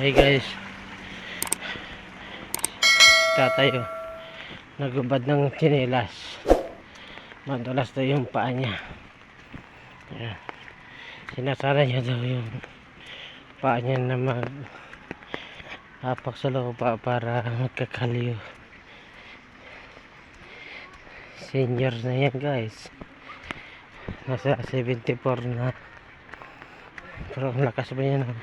Hey guys, tatayo nagubad ng tsinelas, madulas daw yung paa niya. Ayan. Sinasara niya daw yung paa niya na mag hapak sa lupa para magkakaliw. Senior na yan guys, nasa 74 na, pero ang lakas pa niya na.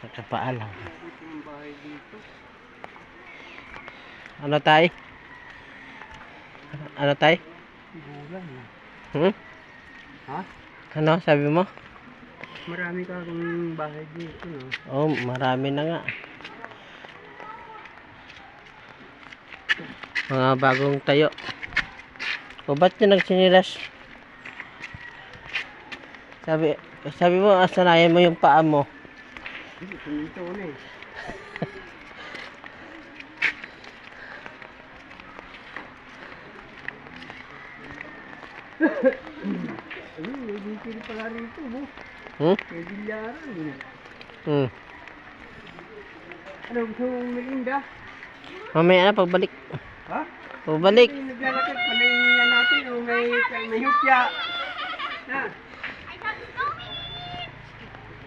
Nakapaalam. Ano tay? Ano tay? Ha? Ano sabi mo? Marami ka akong bahay dito, no? Oh, marami na nga. Mga bagong tayo. O ba't nyo nagsinilas? Sabi mo, asanayan mo yung paa mo. Ito na eh. May bikil pala rito, bo. May bilyaran. Ano, gusto mong melinda? Mamaya na, pagbalik. Ha? Pagbalik. Naglalakad, panayin natin, o may hupya. Na?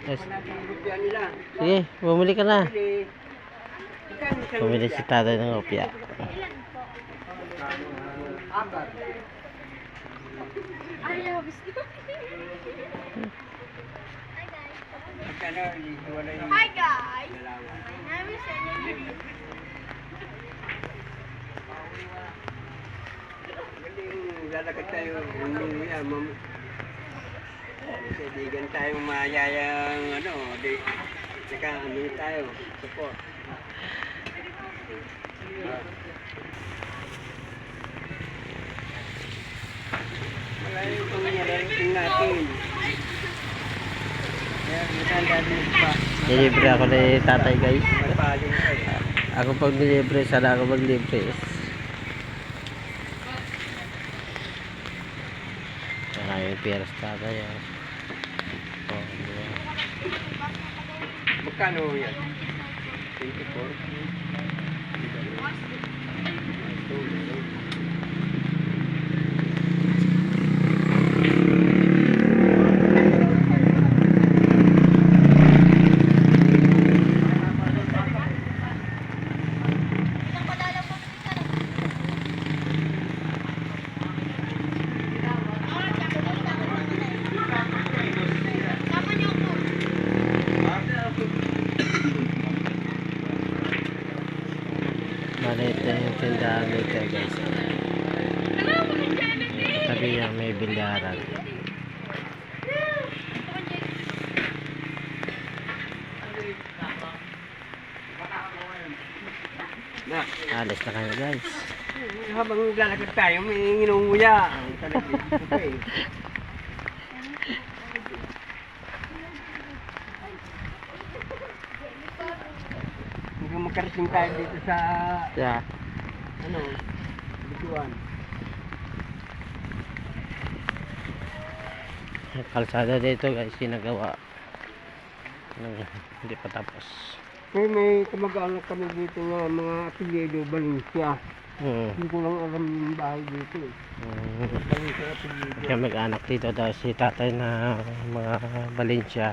Yes. Wala yung hupya nila. Sige, bumili ka na. Magkano isang Bumili hupya? si tatay ng opya. Apat. Ayaw, gusto. Magkano, wala yung Hi guys! dalawa. I'm sending you. Galing, lalakad tayo. Umuya, kaibigan tayong mayayang ano, saka ano tayo, support. Malayo itong nilarating natin. Kaya matanda din pa. Nilibre ako ni tatay guys. May paling tayo. Ako pag nilibre, sana ako maglibre. Maraming pera sa tatay. Oh, diba? Magkano yan? 24? Maliit na yung tindahan dito guys. Tabi niya may bilyaran. Na, Alis na kayo guys. habang naglalakad tayo, may nginunguya. Ang talagang dito eh. Hanggang magkarating tayo dito sa, Yeah. ano, Bituan. Kalsada dito guys, sinagawa. Hindi pa tapos. May kamag-anak kami dito nga mga apelyido, Valencia. Hindi ko lang alam yung bahay dito eh. Valencia apelyido. Kaya mag-anak dito daw si tatay na mga Valencia.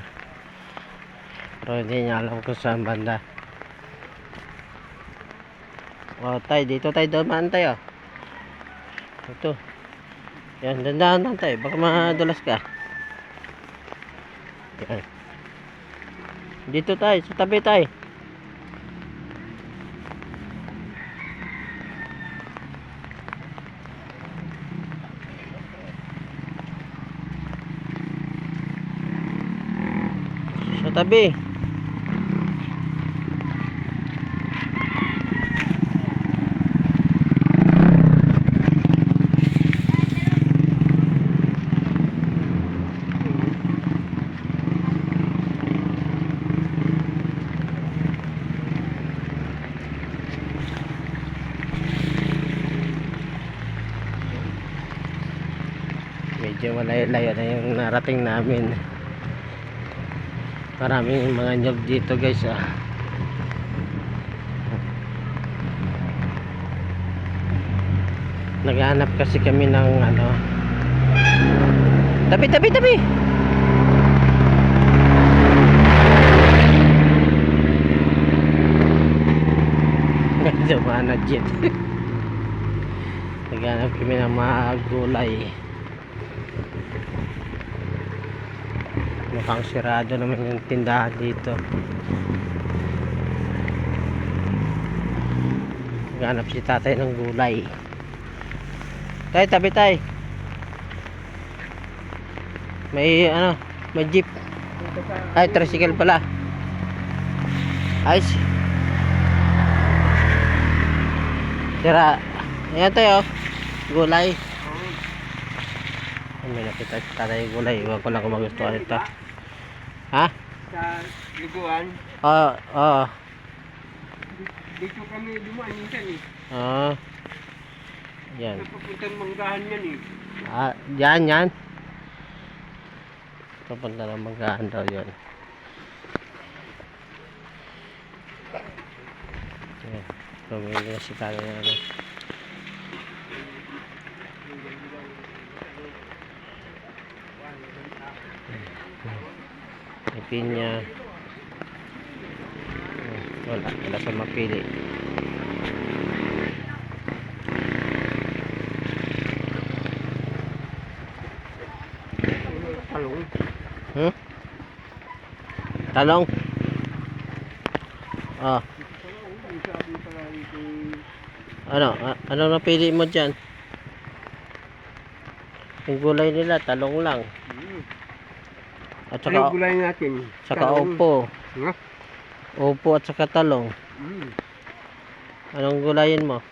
Pero hindi niya alam kung saan banda. O tay, dito tayo dumaan tayo. Ito. Yan, dandahan lang tayo. Baka madulas ka. Yan. Dito tayo, sa tabi tayo. Sa tabi. medyo malayo-layo na yung narating namin. Maraming mga nyog dito guys Naghanap kasi kami ng ano. Tabi. Dumana jet. Naghanap kami ng mga gulay. Mukhang sirado naman yung tindahan dito. Naghanap si tatay ng gulay. Tabi tay. May ano, may jeep. Ay, tricycle pala. Ayos. Tira. Ayan tayo. Gulay. May nakita si tatay yung gulay. Iwan ko lang kung magustuhan ito. Ha? Sa liguan, Oo. dito kami dumaan minsan eh. Oo. Yan. Napapuntang manggahan yan eh. Yan. Papunta ng Manggahan daw yun. Yan. Pumili na si tatay na ano. May pinya. Wala sa mapili. Talong. Talong. Ano napili mo dyan? Yung gulay nila, talong lang. At Ano saka, gulay natin? saka Talong. upo. Nga? Upo at saka talong. Anong gulayin mo?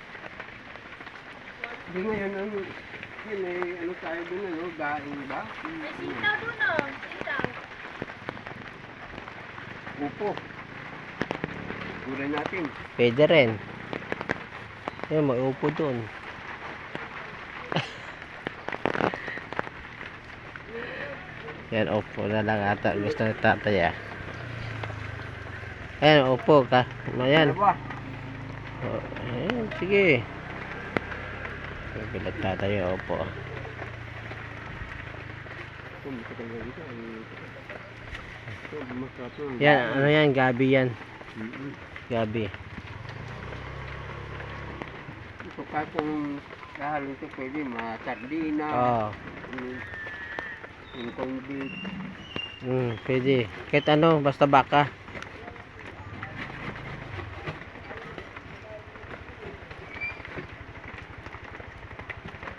Hindi ngayon, yun eh, ano tayo dun, ano, gaing ba? May sitaw doon oh. Sitaw. Upo. Gulay natin. Pwede rin. Ayun, may upo dun. Yan, upo na lang ata. Gusto na tatay Ayan, upo ka. Ayan. Ano ba? Ayan, sige. Bilat tatay yung upo. Yan, ano yan? Gabi yan. Gabi. Ito ka kung kahalong ito pwede, mga sardina. Oo. Yung corned beef. Pwede. Kahit ano, basta baka.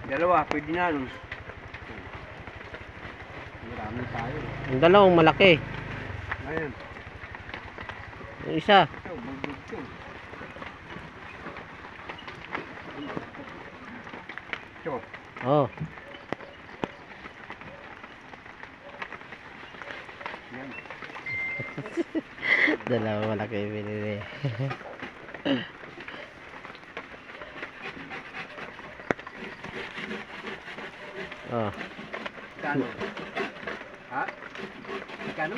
Dalawa, pwede na nun. Marami tayo. Yung dalawang malaki. Ayan. Yung isa. Ito, bubog ito. Ito. Oh. Yan. Dalawang malaki binili. Oh. Kano? Ha? Kano?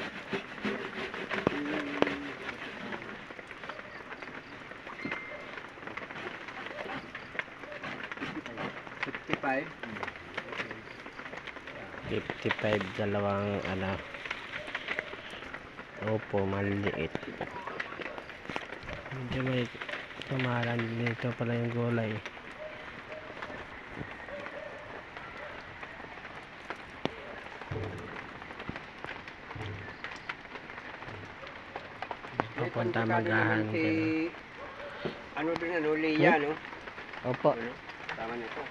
$55. 55 dalawang ano. Opo, maliit. Medyo may kamahalan dito pala yung gulay. Papunta Manggahan Si, kayo. ano din, ano, Leia, no? Opo. Ano? Tama na ito.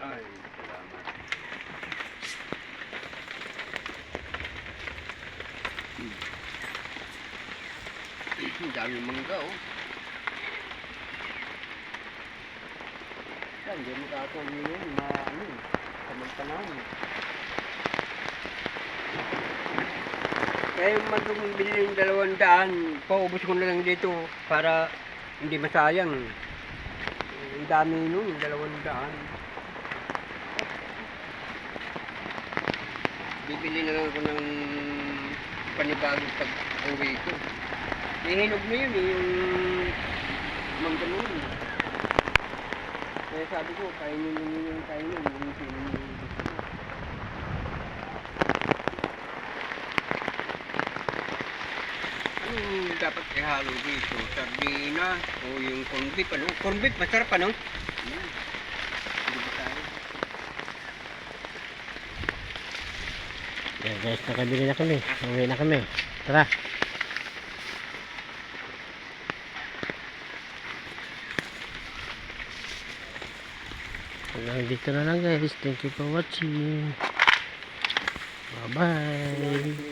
Ay, salamat. Ang dami mangga, oh. Yan, hindi mo kakawin yun, ano, kamang-panahon. Kaya yung matong bilhin yung 200, paubos ko na lang dito para hindi masayang. Ang dami nun, 200. Bibili na lang ako ng panibagong pag-uwi ko. Hihinog na yun yung mangga nun. Kaya sabi ko, kainin nyo yung kainin. Yung sinin nyo yung gusto ko. Anong dapat ihalo dito? Sardina o yung corned beef, ano? Corned beef, masarap, ano? Yan. Hindi ba tayo? Yeah, guys, nakabili na kami. Uwi na kami. Tara. Hanggang dito na lang guys. Thank you for watching. Bye bye.